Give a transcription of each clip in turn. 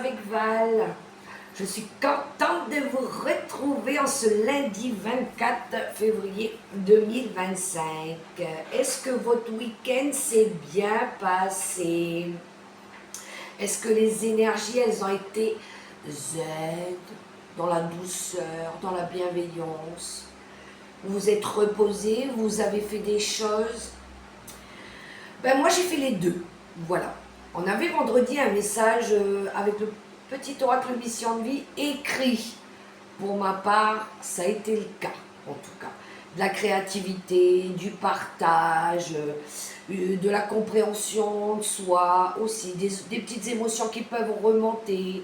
avec Val. Je suis contente de vous retrouver en ce lundi 24 février 2025. Est-ce que votre week-end s'est bien passé? Est-ce que les énergies, elles ont été zen, dans la douceur, dans la bienveillance? Vous vous êtes reposé, vous avez fait des choses? Ben moi j'ai fait les deux, voilà. On avait vendredi un message avec le petit oracle mission de vie écrit. Pour ma part, ça a été le cas, en tout cas. De la créativité, du partage, de la compréhension de soi, aussi des petites émotions qui peuvent remonter,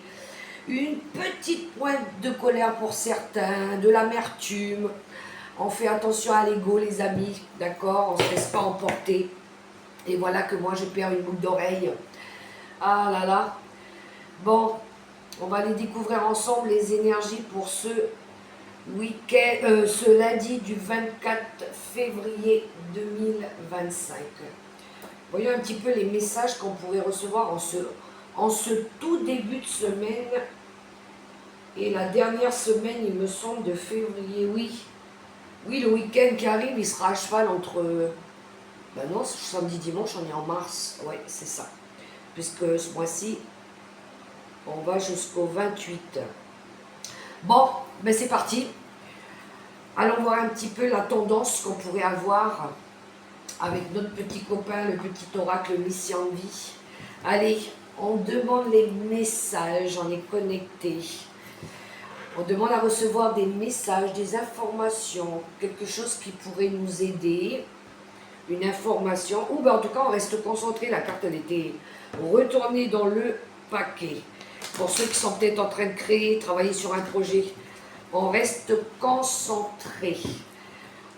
une petite pointe de colère pour certains, de l'amertume. On fait attention à l'ego, les amis, d'accord? On ne se laisse pas emporter. Et voilà que moi, je perds une boucle d'oreille. Ah là là. Bon, on va les découvrir ensemble, les énergies pour ce week-end, ce lundi du 24 février 2025. Voyons un petit peu les messages qu'on pourrait recevoir en ce tout début de semaine. Et la dernière semaine, il me semble, de février, oui. Oui, le week-end qui arrive, il sera à cheval entre... Ben non, samedi, dimanche, on est en mars. Ouais, c'est ça. Puisque ce mois-ci, on va jusqu'au 28. Bon, ben c'est parti. Allons voir un petit peu la tendance qu'on pourrait avoir avec notre petit copain, le petit oracle Mission de Vie. Allez, on demande les messages, on est connecté. On demande à recevoir des messages, des informations, quelque chose qui pourrait nous aider, une information, ou ben en tout cas on reste concentré, la carte elle était retournée dans le paquet. Pour ceux qui sont peut-être en train de créer, travailler sur un projet, on reste concentré.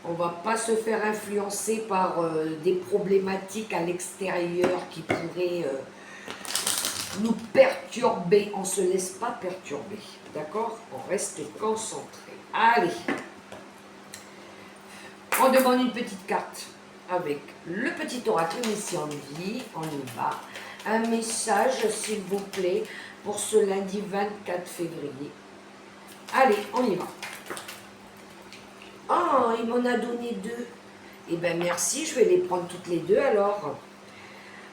On ne va pas se faire influencer par des problématiques à l'extérieur qui pourraient nous perturber. On ne se laisse pas perturber, d'accord? On reste concentré. Allez, on demande une petite carte avec le petit oracle Mission de Vie. On y va. Un message, s'il vous plaît, pour ce lundi 24 février. Allez, on y va. Oh, il m'en a donné deux. Eh bien, merci, je vais les prendre toutes les deux alors.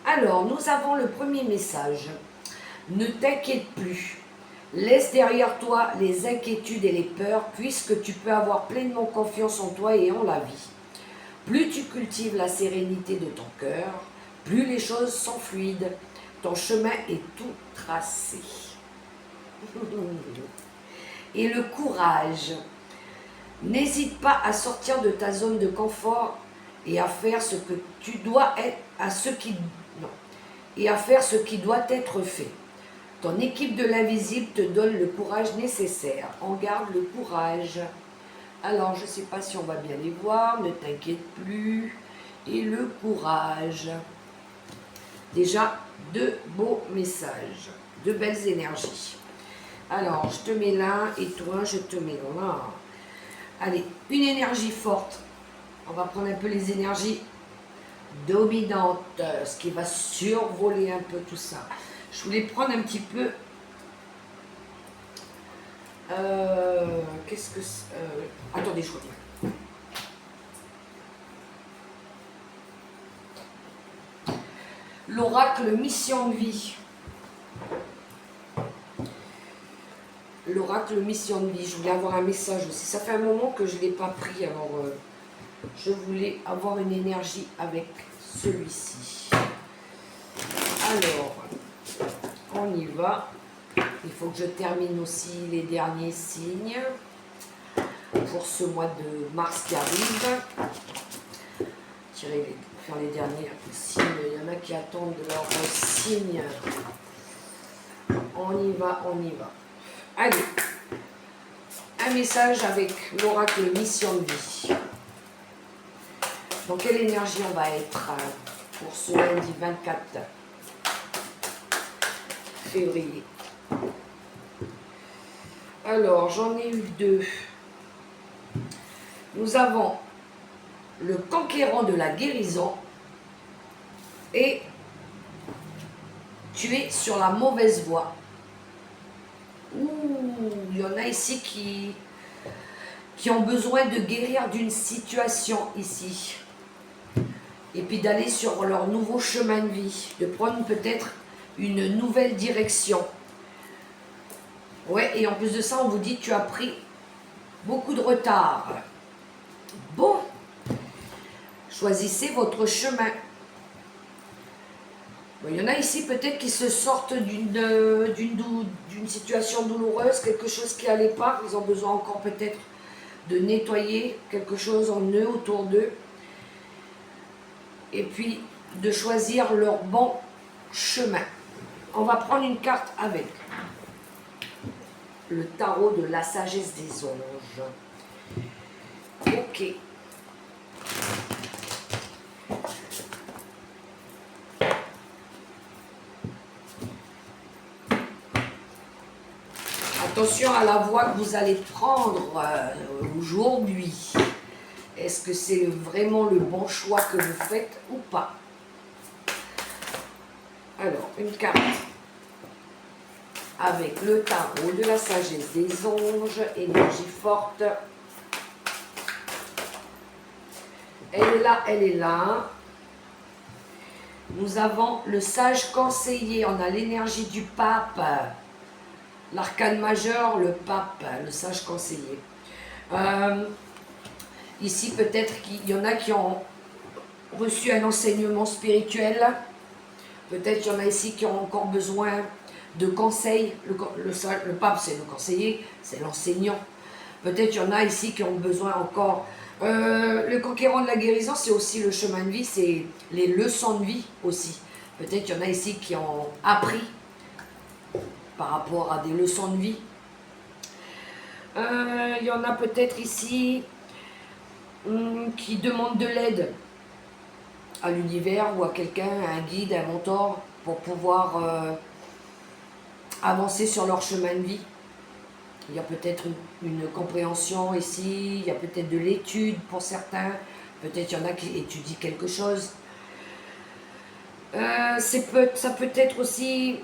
Alors, nous avons le premier message. Ne t'inquiète plus. Laisse derrière toi les inquiétudes et les peurs, puisque tu peux avoir pleinement confiance en toi et en la vie. Plus tu cultives la sérénité de ton cœur, plus les choses sont fluides. Ton chemin est tout tracé. Et le courage. N'hésite pas à sortir de ta zone de confort et à faire ce que tu dois être, et à faire ce qui doit être fait. Ton équipe de l'invisible te donne le courage nécessaire. On garde le courage. Alors, je ne sais pas si on va bien les voir. Ne t'inquiète plus. Et le courage. Déjà, deux beaux messages. Deux belles énergies. Alors, je te mets là et toi, je te mets là. Allez, une énergie forte. On va prendre un peu les énergies dominantes, ce qui va survoler un peu tout ça. Je voulais prendre un petit peu... Qu'est-ce que c'est attendez, je reviens. L'oracle Mission de Vie. L'oracle Mission de Vie. Je voulais avoir un message aussi. Ça fait un moment que je ne l'ai pas pris, alors je voulais avoir une énergie avec celui-ci. Alors, on y va. Il faut que je termine aussi les derniers signes pour ce mois de mars qui arrive. Faire les derniers signes. Il y en a qui attendent leur signe. On y va, on y va. Allez, un message avec l'oracle Mission de Vie. Dans quelle énergie on va être pour ce lundi 24 février? Alors, j'en ai eu deux. Nous avons le conquérant de la guérison et tu es sur la mauvaise voie. il y en a ici qui ont besoin de guérir d'une situation ici. Et puis d'aller sur leur nouveau chemin de vie, de prendre peut-être une nouvelle direction. Ouais, et en plus de ça, on vous dit que tu as pris beaucoup de retard. Bon, choisissez votre chemin. Bon, il y en a ici peut-être qui se sortent d'une situation douloureuse, quelque chose qui n'allait pas. Ils ont besoin encore peut-être de nettoyer quelque chose en eux, autour d'eux. Et puis de choisir leur bon chemin. On va prendre une carte avec le tarot de la sagesse des anges. Ok. Attention à la voie que vous allez prendre aujourd'hui. Est-ce que c'est vraiment le bon choix que vous faites ou pas? Alors, une carte avec le tarot de la sagesse des anges, énergie forte. Elle est là, elle est là. Nous avons le sage conseiller, on a l'énergie du pape, l'arcane majeur, le pape, le sage conseiller. Ici, peut-être qu'il y en a qui ont reçu un enseignement spirituel. Peut-être qu'il y en a ici qui ont encore besoin de conseils. Le pape, c'est le conseiller, c'est l'enseignant. Peut-être qu'il y en a ici qui ont besoin encore... le conquérant de la guérison, c'est aussi le chemin de vie, c'est les leçons de vie aussi. Peut-être qu'il y en a ici qui ont appris par rapport à des leçons de vie. Il y en a peut-être ici qui demandent de l'aide à l'univers ou à quelqu'un, à un guide, un mentor, pour pouvoir avancer sur leur chemin de vie. Il y a peut-être une compréhension ici, il y a peut-être de l'étude pour certains, peut-être il y en a qui étudient quelque chose. Ça peut être aussi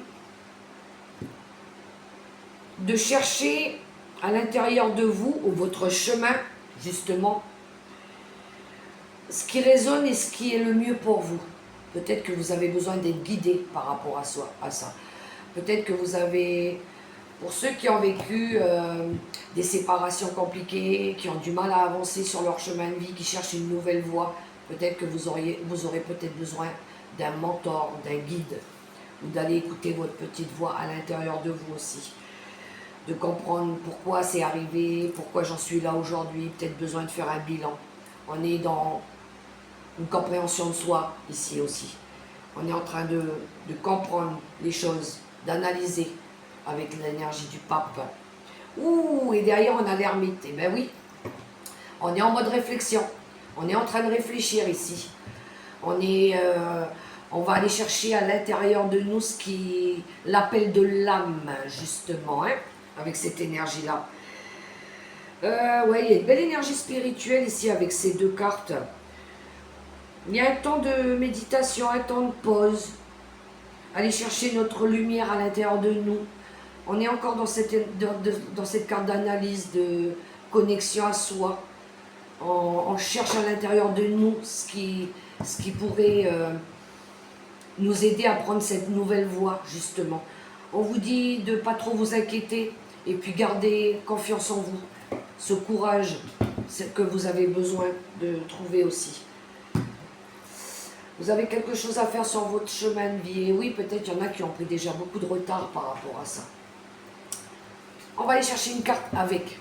de chercher à l'intérieur de vous, ou votre chemin, justement, ce qui résonne et ce qui est le mieux pour vous. Peut-être que vous avez besoin d'être guidé par rapport à ça. Peut-être que vous avez, pour ceux qui ont vécu des séparations compliquées, qui ont du mal à avancer sur leur chemin de vie, qui cherchent une nouvelle voie, peut-être que vous aurez peut-être besoin d'un mentor, d'un guide, ou d'aller écouter votre petite voix à l'intérieur de vous aussi. De comprendre pourquoi c'est arrivé, pourquoi j'en suis là aujourd'hui, peut-être besoin de faire un bilan. On est dans une compréhension de soi ici aussi. On est en train de comprendre les choses, d'analyser avec l'énergie du pape. Ouh, et derrière on a l'ermite. Eh bien oui, on est en mode réflexion. On est en train de réfléchir ici. On va aller chercher à l'intérieur de nous ce qui l'appel de l'âme, justement, hein, avec cette énergie-là. Ouais, il y a une belle énergie spirituelle ici avec ces deux cartes. Il y a un temps de méditation, un temps de pause. Aller chercher notre lumière à l'intérieur de nous. On est encore dans cette carte d'analyse, de connexion à soi. On cherche à l'intérieur de nous ce qui pourrait nous aider à prendre cette nouvelle voie, justement. On vous dit de ne pas trop vous inquiéter et puis garder confiance en vous. Ce courage que vous avez besoin de trouver aussi. Vous avez quelque chose à faire sur votre chemin de vie. Et oui, peut-être qu'il y en a qui ont pris déjà beaucoup de retard par rapport à ça. On va aller chercher une carte avec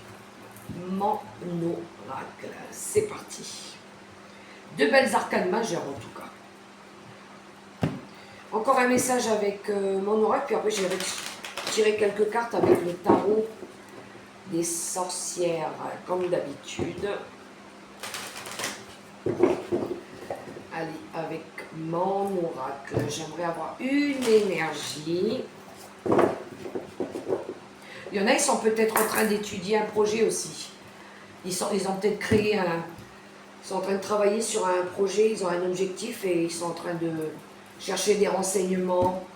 mon oracle. C'est parti. Deux belles arcanes majeures en tout cas. Encore un message avec mon oracle. Puis après, j'ai tiré quelques cartes avec le tarot des sorcières, comme d'habitude. Allez, avec mon oracle, j'aimerais avoir une énergie. Il y en a, ils sont peut-être en train d'étudier un projet aussi. Ils ont peut-être créé ils sont en train de travailler sur un projet, ils ont un objectif et ils sont en train de chercher des renseignements,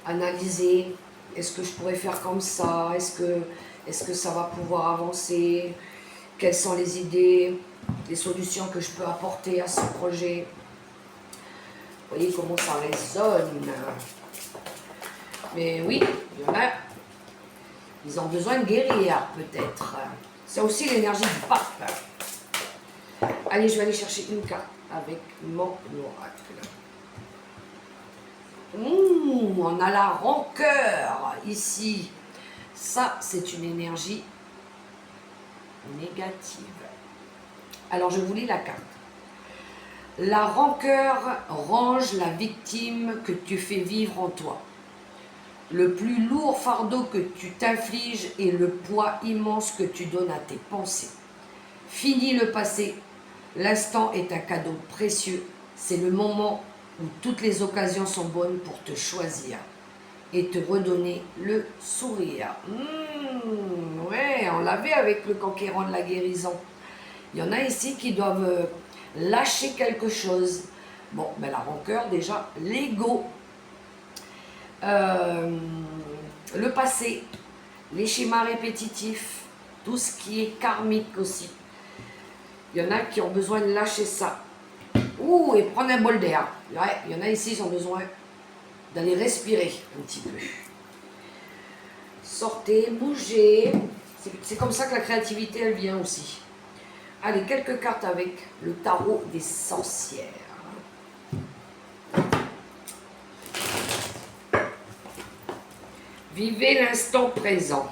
analyser. est-ce que je pourrais faire comme ça, est-ce que ça va pouvoir avancer, quelles sont les idées, les solutions que je peux apporter à ce projet. Vous voyez comment ça résonne. Mais oui, il y en a, ils ont besoin de guérir peut-être. C'est aussi l'énergie du pape. Allez, je vais aller chercher une carte avec mon oracle. On a la rancœur ici. Ça, c'est une énergie négative. Alors, je vous lis la carte. La rancœur range la victime que tu fais vivre en toi. Le plus lourd fardeau que tu t'infliges est le poids immense que tu donnes à tes pensées. Finis le passé. L'instant est un cadeau précieux. C'est le moment où toutes les occasions sont bonnes pour te choisir et te redonner le sourire. Ouais, on l'avait avec le conquérant de la guérison. Il y en a ici qui doivent lâcher quelque chose. Bon, ben la rancœur déjà, l'ego, le passé, les schémas répétitifs, tout ce qui est karmique aussi. Il y en a qui ont besoin de lâcher ça. Ouh, et prendre un bol d'air. Ouais, il y en a ici qui ont besoin d'aller respirer un petit peu. Sortez, bougez. C'est comme ça que la créativité, elle vient aussi. Allez, quelques cartes avec le tarot des sorcières. Vivez l'instant présent.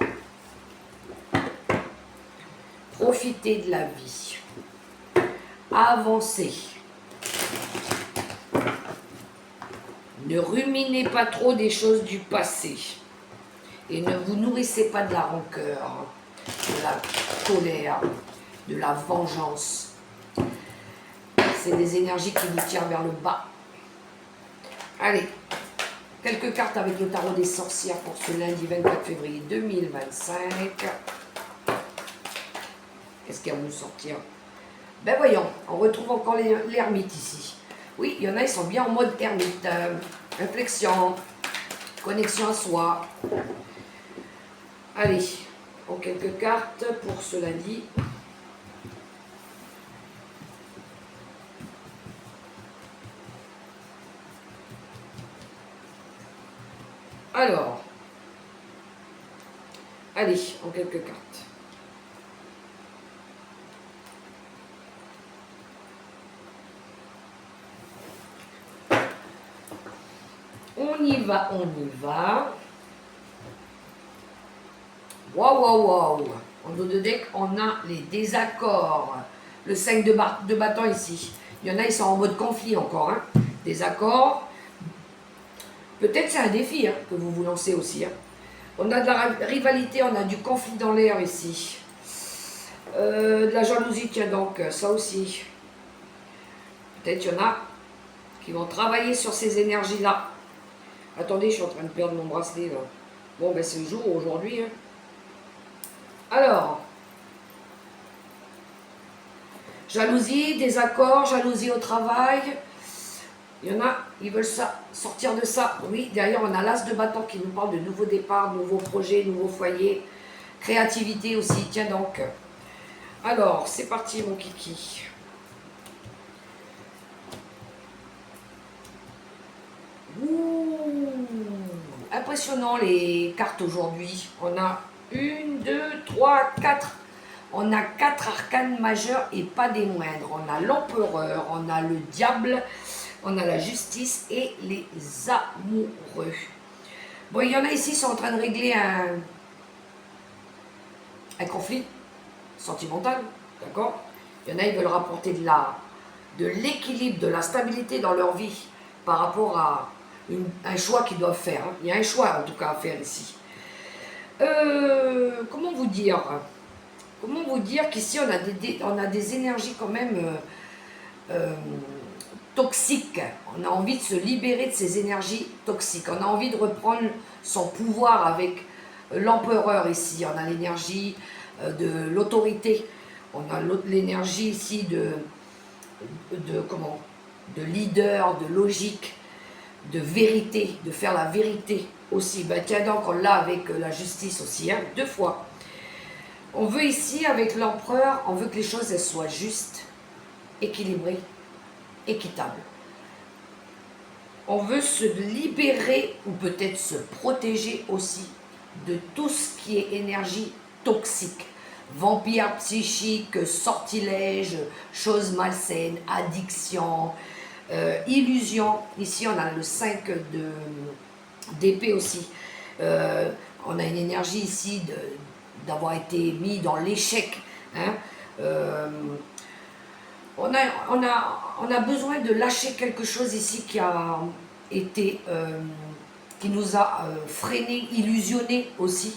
Profitez de la vie. Avancez. Ne ruminez pas trop des choses du passé. Et ne vous nourrissez pas de la rancœur, de la colère, de la vengeance. C'est des énergies qui vous tirent vers le bas. Allez, quelques cartes avec le tarot des sorcières pour ce lundi 24 février 2025. Qu'est-ce qu'il y a à nous sortir? Ben voyons, on retrouve encore l'ermite ici. Oui, il y en a, ils sont bien en mode ermite. Réflexion, connexion à soi. Allez, on quelques cartes pour ce lundi. Alors, allez, en quelques cartes. On y va, on y va. Waouh, waouh, waouh. En dos de deck, on a les désaccords. Le 5 de bâton ici. Il y en a, ils sont en mode conflit encore. Hein. Désaccords. Peut-être c'est un défi hein, que vous vous lancez aussi. Hein. On a de la rivalité, on a du conflit dans l'air ici. De la jalousie, tiens donc, ça aussi. Peut-être il y en a qui vont travailler sur ces énergies-là. Attendez, je suis en train de perdre mon bracelet là. Bon, ben c'est le jour aujourd'hui. Hein. Alors, jalousie, désaccord, jalousie au travail. Il y en a, ils veulent ça, sortir de ça. Oui, derrière, on a l'as de bâton qui nous parle de nouveaux départs, nouveaux projets, nouveaux foyers. Créativité aussi, tiens donc. Alors, c'est parti mon kiki. Ouh, impressionnant les cartes aujourd'hui. On a 1, 2, 3, 4. On a 4 arcanes majeurs et pas des moindres. On a l'empereur, on a le diable, on a la justice et les amoureux. Bon, il y en a ici qui sont en train de régler un conflit sentimental, d'accord? Il y en a, ils veulent rapporter de l'équilibre, de la stabilité dans leur vie par rapport à un choix qu'ils doivent faire. Hein. Il y a un choix en tout cas à faire ici. Comment vous dire? Comment vous dire qu'ici on a des énergies quand même toxiques. On a envie de se libérer de ces énergies toxiques. On a envie de reprendre son pouvoir avec l'empereur ici. On a l'énergie de l'autorité. On a l'énergie ici de leader, de logique, de vérité, de faire la vérité aussi. Ben, tiens donc, on l'a avec la justice aussi, hein, 2 fois. On veut ici, avec l'empereur, on veut que les choses elles soient justes, équilibrées, équitables. On veut se libérer, ou peut-être se protéger aussi, de tout ce qui est énergie toxique. Vampire psychique, sortilège, choses malsaines, addiction, illusion. Ici, on a le 5 d'épée aussi. On a une énergie ici d'avoir été mis dans l'échec. Hein. On a besoin de lâcher quelque chose ici qui a été, qui nous a freiné, illusionné aussi,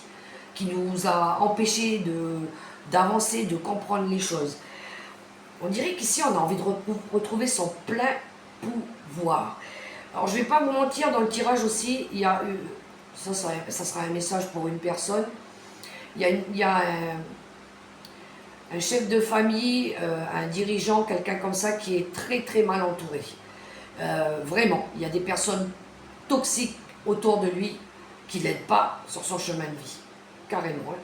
qui nous a empêché d'avancer, de comprendre les choses. On dirait qu'ici, on a envie de retrouver son plein pouvoir. Alors, je ne vais pas vous mentir, dans le tirage aussi, il y a eu, ça sera un message pour une personne, il y a un chef de famille, un dirigeant, quelqu'un comme ça qui est très très mal entouré. Vraiment, il y a des personnes toxiques autour de lui qui ne l'aident pas sur son chemin de vie, carrément. Hein.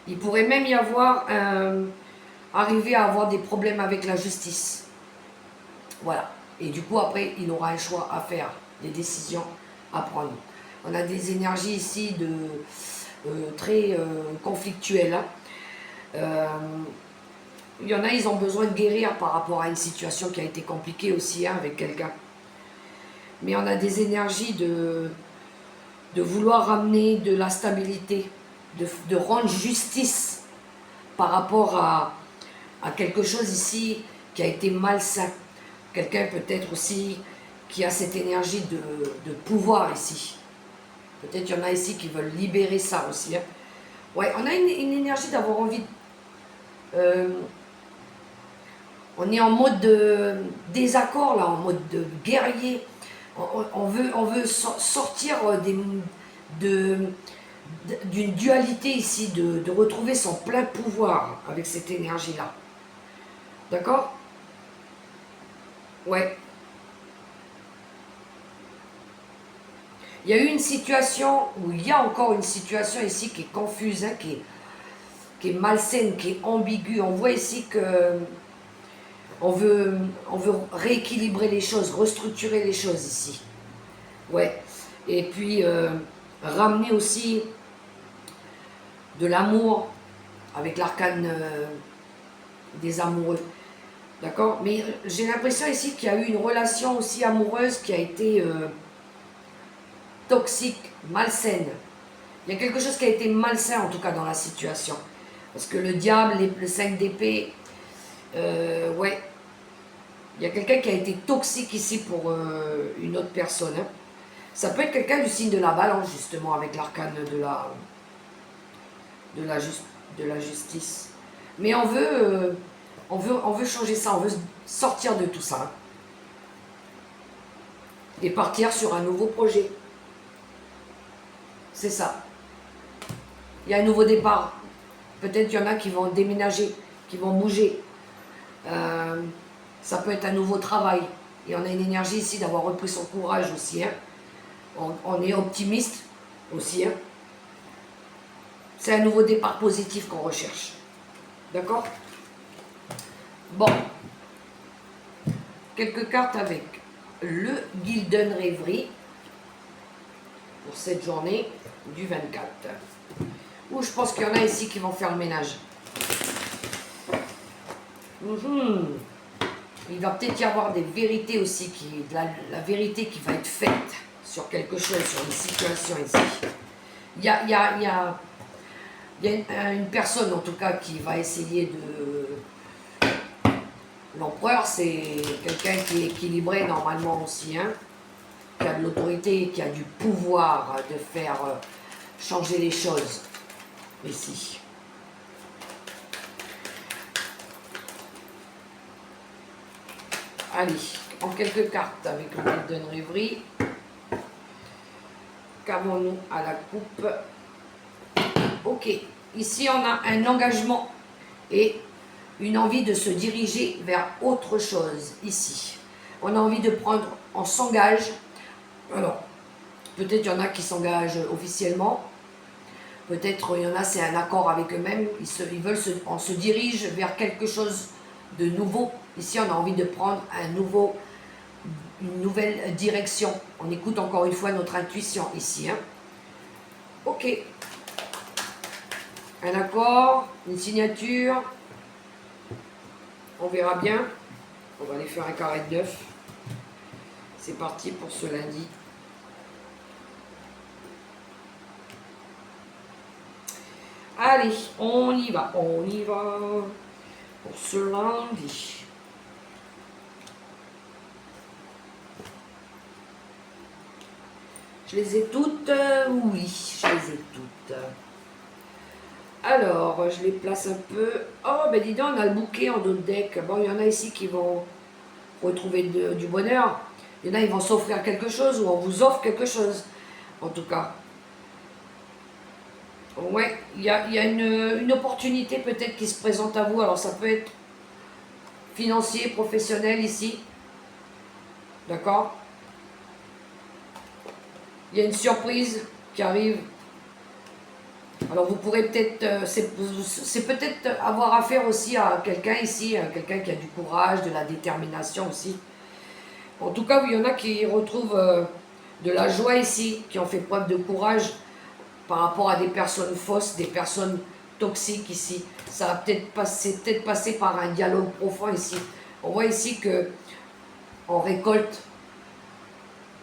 Il pourrait même y avoir arriver à avoir des problèmes avec la justice. Voilà. Et du coup, après, il aura un choix à faire, des décisions à prendre. On a des énergies ici très conflictuelles. Hein. Il y en a, ils ont besoin de guérir par rapport à une situation qui a été compliquée aussi, hein, avec quelqu'un. Mais on a des énergies de vouloir ramener de la stabilité, de rendre justice par rapport à quelque chose ici qui a été malsain. Quelqu'un peut-être aussi qui a cette énergie de pouvoir ici. Peut-être il y en a ici qui veulent libérer ça aussi. Hein. Ouais, on a une énergie d'avoir envie on est en mode de désaccord là, en mode de guerrier. On veut sortir d'une dualité ici, de retrouver son plein pouvoir avec cette énergie-là. D'accord? Ouais. Il y a eu une situation, ou il y a encore une situation ici qui est confuse, hein, qui est malsaine, qui est ambiguë. On voit ici que on veut rééquilibrer les choses, restructurer les choses ici. Ouais. Et puis ramener aussi de l'amour avec l'arcane des amoureux. D'accord? Mais j'ai l'impression ici qu'il y a eu une relation aussi amoureuse qui a été toxique, malsaine. Il y a quelque chose qui a été malsain en tout cas dans la situation. Parce que le diable, le 5 d'épée, ouais. Il y a quelqu'un qui a été toxique ici pour une autre personne. Hein. Ça peut être quelqu'un du signe de la balance justement avec l'arcane de la justice. Mais on veut changer ça, on veut sortir de tout ça. Hein. Et partir sur un nouveau projet. C'est ça. Il y a un nouveau départ. Peut-être qu'il y en a qui vont déménager, qui vont bouger. Ça peut être un nouveau travail. Et on a une énergie ici d'avoir repris son courage aussi. Hein. On est optimiste aussi. Hein. C'est un nouveau départ positif qu'on recherche. D'accord? Bon. Quelques cartes avec le Gilden Rêverie pour cette journée du 24. Ou je pense qu'il y en a ici qui vont faire le ménage. Il va peut-être y avoir des vérités aussi, la vérité qui va être faite sur quelque chose, sur une situation ici. Il y a une personne en tout cas qui va essayer de... L'empereur, c'est quelqu'un qui est équilibré normalement aussi, hein, qui a de l'autorité, qui a du pouvoir de faire changer les choses ici. Allez, en quelques cartes avec le Golden Rêverie. Qu'avons-nous à la coupe? Ok, ici on a un engagement et une envie de se diriger vers autre chose ici. On a envie de prendre, on s'engage Alors, peut-être il y en a qui s'engagent officiellement. Peut-être il y en a, c'est un accord avec eux-mêmes. On se dirige vers quelque chose de nouveau. Ici, on a envie de prendre une nouvelle direction. On écoute encore une fois notre intuition ici. Hein. Ok. Un accord, une signature. On verra bien. On va aller faire un carré de 9. C'est parti pour ce lundi. Allez, on y va pour ce lundi. Je les ai toutes, oui, je les ai toutes. Alors, je les place un peu. Oh, ben dis donc, on a le bouquet en d'autres decks. Bon, il y en a ici qui vont retrouver du bonheur. Il y en a, ils vont s'offrir quelque chose ou on vous offre quelque chose, en tout cas. Ouais, il y a une opportunité peut-être qui se présente à vous. Alors, ça peut être financier, professionnel ici. D'accord? Il y a une surprise qui arrive. Alors vous pourrez peut-être, c'est peut-être avoir affaire aussi à quelqu'un ici, à quelqu'un qui a du courage, de la détermination aussi. En tout cas, il y en a qui retrouvent de la joie ici, qui ont fait preuve de courage par rapport à des personnes fausses, des personnes toxiques ici. Ça a peut-être passé par un dialogue profond ici. On voit ici que on récolte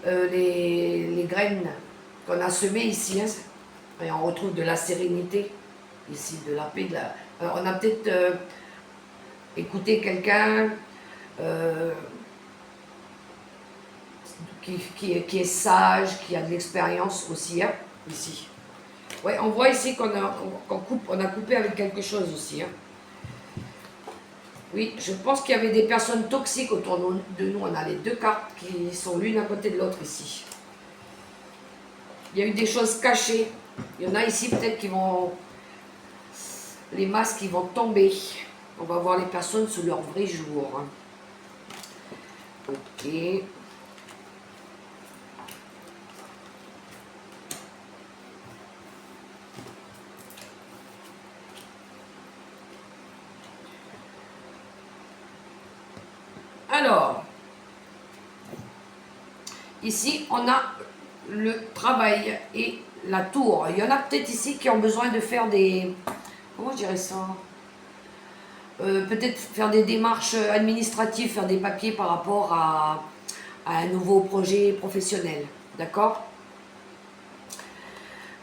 les graines qu'on a semées ici, hein, et on retrouve de la sérénité ici, de la paix. Alors, on a peut-être écouté quelqu'un qui est sage, qui a de l'expérience aussi, hein, ici. Ouais, on voit ici qu'on a coupé avec quelque chose aussi. Hein. Oui, je pense qu'il y avait des personnes toxiques autour de nous. On a les deux cartes qui sont l'une à côté de l'autre ici. Il y a eu des choses cachées. Il y en a ici peut-être qui vont... Les masques qui vont tomber. On va voir les personnes sous leur vrai jour. Hein. Ok. Alors, ici, on a le travail et la tour. Il y en a peut-être ici qui ont besoin de faire des... Comment je dirais ça? Peut-être faire des démarches administratives, faire des papiers par rapport à un nouveau projet professionnel. D'accord?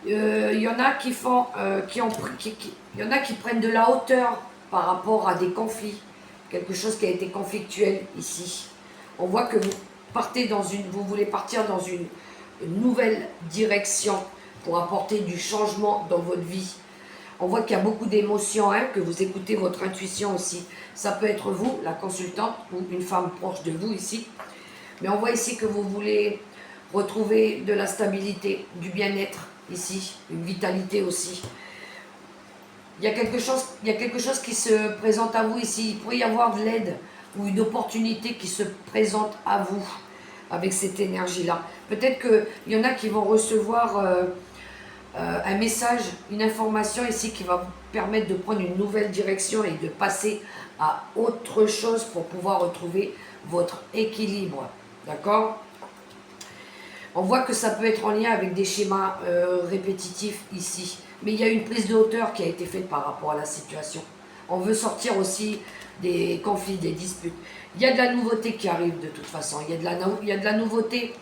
Il y en a qui font, il y en a qui prennent de la hauteur par rapport à des conflits, quelque chose qui a été conflictuel ici. On voit que vous voulez partir dans une nouvelle direction pour apporter du changement dans votre vie. On voit qu'il y a beaucoup d'émotions, hein, que vous écoutez votre intuition aussi. Ça peut être vous, la consultante, ou une femme proche de vous ici. Mais on voit ici que vous voulez retrouver de la stabilité, du bien-être ici, une vitalité aussi. Il y a quelque chose qui se présente à vous ici. Il pourrait y avoir de l'aide ou une opportunité qui se présente à vous avec cette énergie-là. Peut-être qu'il y en a qui vont recevoir un message, une information ici qui va vous permettre de prendre une nouvelle direction et de passer à autre chose pour pouvoir retrouver votre équilibre. D'accord? On voit que ça peut être en lien avec des schémas répétitifs ici. Mais il y a une prise de hauteur qui a été faite par rapport à la situation. On veut sortir aussi des conflits, des disputes. Il y a de la nouveauté qui arrive de toute façon. Il y a de la nouveauté.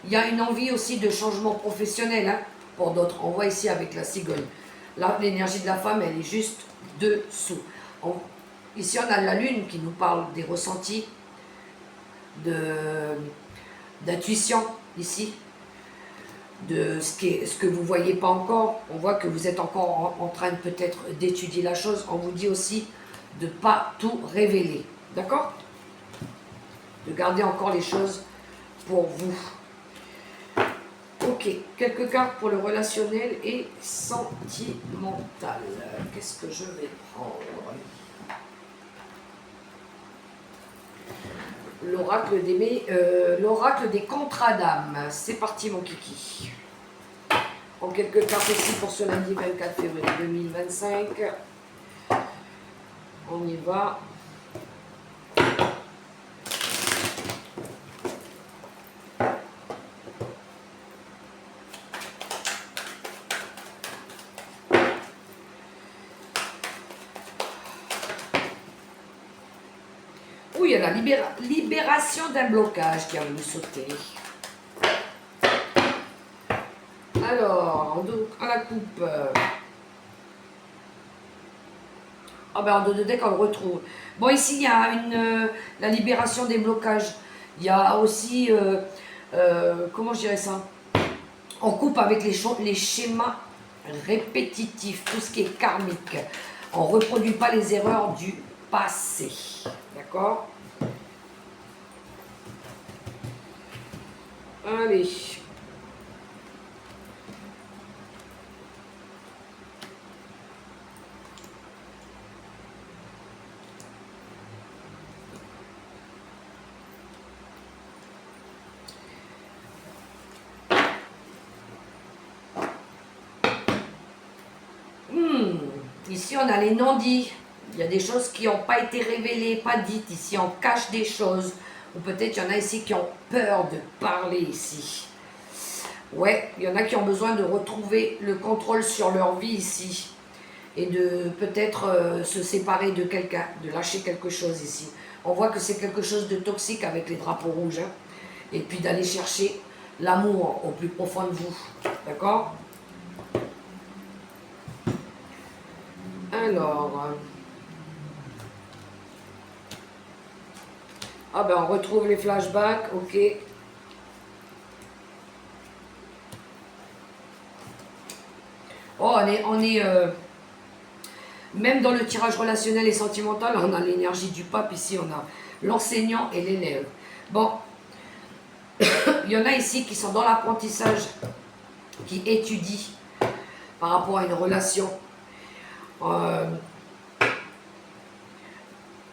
Il y a une envie aussi de changement professionnel, hein, pour d'autres. On voit ici avec la cigogne. Là, l'énergie de la femme, elle est juste dessous. Ici, on a la lune qui nous parle des ressentis, d'intuition ici, de ce que vous ne voyez pas encore. On voit que vous êtes encore en train de peut-être d'étudier la chose. On vous dit aussi de ne pas tout révéler. D'accord? De garder encore les choses pour vous. Ok, quelques cartes pour le relationnel et sentimental. Qu'est-ce que je vais prendre? l'oracle des contrats d'âme. C'est parti mon kiki. En quelques cartes aussi pour ce lundi 24 février 2025. On y va. Oui, il y a la libération d'un blocage qui a voulu sauter. Alors, en la coupe. Ah ben en deux de deck, on le retrouve. Bon, ici, il y a la libération des blocages. Il y a aussi, comment je dirais ça? On coupe avec les schémas répétitifs, tout ce qui est karmique. On ne reproduit pas les erreurs du passé. D'accord? Allez. Ici, on a les non-dits. Il y a des choses qui n'ont pas été révélées, pas dites. Ici, on cache des choses. Ou peut-être il y en a ici qui ont peur de parler ici. Ouais, il y en a qui ont besoin de retrouver le contrôle sur leur vie ici. Et de peut-être se séparer de quelqu'un, de lâcher quelque chose ici. On voit que c'est quelque chose de toxique avec les drapeaux rouges. Hein. Et puis d'aller chercher l'amour au plus profond de vous. D'accord ? Alors, ah ben on retrouve les flashbacks, ok. Oh, on est même dans le tirage relationnel et sentimental, on a l'énergie du pape, ici on a l'enseignant et l'élève. Bon, il y en a ici qui sont dans l'apprentissage, qui étudient par rapport à une relation.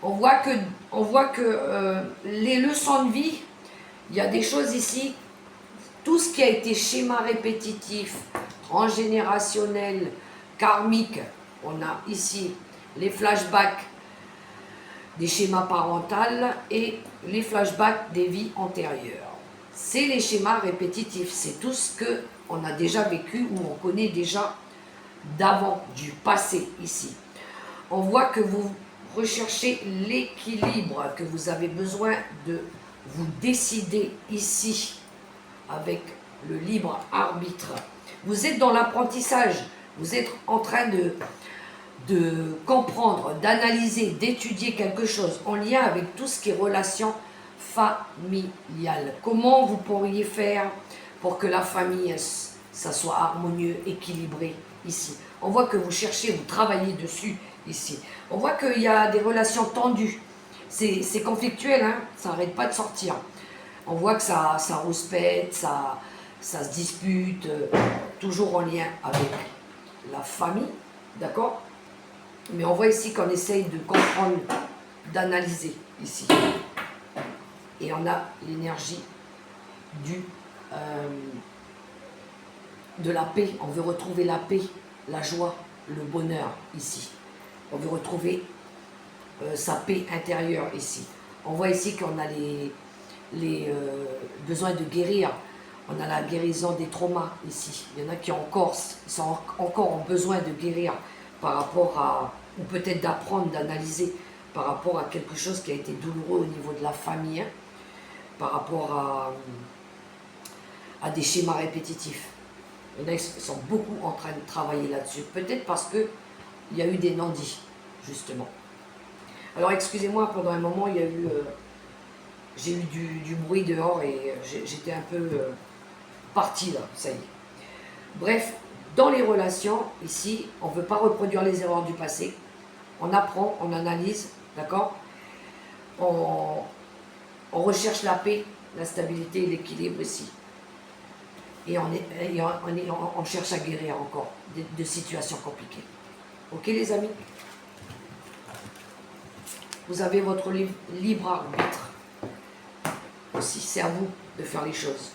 On voit que les leçons de vie, il y a des choses ici, tout ce qui a été schéma répétitif, transgénérationnel, karmique, on a ici les flashbacks des schémas parentaux et les flashbacks des vies antérieures. C'est les schémas répétitifs, c'est tout ce qu'on a déjà vécu ou on connaît déjà d'avant, du passé ici. On voit que vous recherchez l'équilibre, que vous avez besoin de vous décider ici avec le libre arbitre. Vous êtes dans l'apprentissage, vous êtes en train de comprendre, d'analyser, d'étudier quelque chose en lien avec tout ce qui est relations familiales. Comment vous pourriez faire pour que la famille, ça soit harmonieux, équilibré ici. On voit que vous cherchez, vous travaillez dessus ici. On voit qu'il y a des relations tendues. C'est conflictuel, hein, ça n'arrête pas de sortir. On voit que ça rouspète, ça se dispute, toujours en lien avec la famille, d'accord? Mais on voit ici qu'on essaye de comprendre, d'analyser ici. Et on a l'énergie de la paix. On veut retrouver la paix, la joie, le bonheur ici. On veut retrouver sa paix intérieure ici. On voit ici qu'on a les besoins de guérir. On a la guérison des traumas ici. Il y en a qui sont encore en besoin de guérir par rapport à, ou peut-être d'apprendre, d'analyser par rapport à quelque chose qui a été douloureux au niveau de la famille, hein, par rapport à des schémas répétitifs. Il y en a qui sont beaucoup en train de travailler là-dessus. Peut-être parce qu'il y a eu des non-dits, justement. Alors excusez-moi, pendant un moment, il y a eu, j'ai eu du bruit dehors et j'étais un peu partie là, ça y est. Bref, dans les relations, ici, on ne veut pas reproduire les erreurs du passé. On apprend, on analyse, d'accord? On recherche la paix, la stabilité et l'équilibre ici. Et on cherche à guérir encore de situations compliquées. Ok les amis? Vous avez votre libre arbitre. aussi, c'est à vous de faire les choses.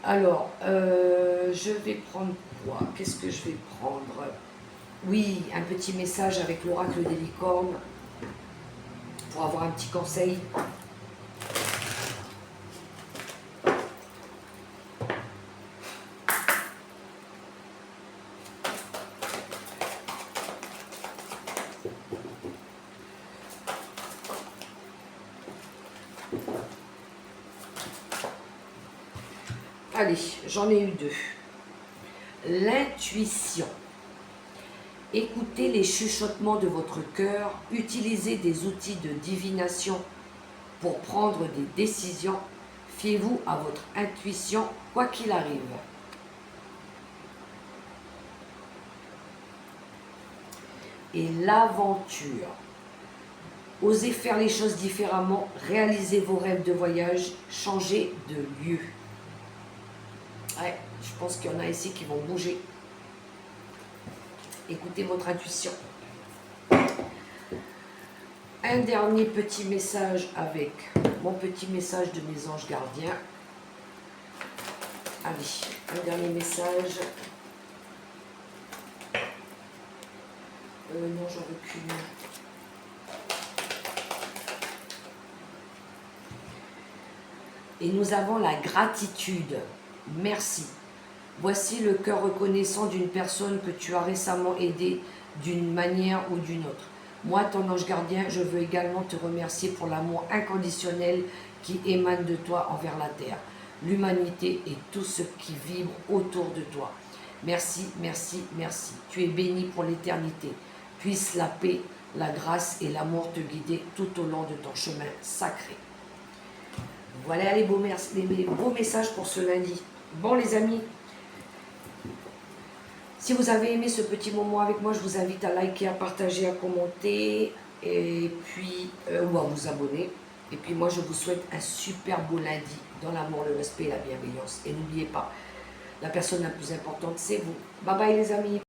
Alors, je vais prendre quoi? Qu'est-ce que je vais prendre? Oui, un petit message avec l'oracle des licornes pour avoir un petit conseil. Allez, j'en ai eu deux. L'intuition. Écoutez les chuchotements de votre cœur, utilisez des outils de divination pour prendre des décisions. Fiez-vous à votre intuition, quoi qu'il arrive. Et l'aventure. Osez faire les choses différemment, réalisez vos rêves de voyage, changez de lieu. Ouais, je pense qu'il y en a ici qui vont bouger. Écoutez votre intuition. Un dernier petit message avec mon petit message de mes anges gardiens. Allez, un dernier message. Non, j'en veux qu'une. Et nous avons la gratitude. Merci. Voici le cœur reconnaissant d'une personne que tu as récemment aidée d'une manière ou d'une autre. Moi, ton ange gardien, je veux également te remercier pour l'amour inconditionnel qui émane de toi envers la terre, l'humanité et tout ce qui vibre autour de toi. Merci, merci, merci. Tu es béni pour l'éternité. Puisse la paix, la grâce et l'amour te guider tout au long de ton chemin sacré. Voilà les beaux messages pour ce lundi. Bon les amis, si vous avez aimé ce petit moment avec moi, je vous invite à liker, à partager, à commenter et puis ou à vous abonner. Et puis moi je vous souhaite un super beau lundi dans l'amour, le respect et la bienveillance. Et n'oubliez pas, la personne la plus importante c'est vous. Bye bye les amis.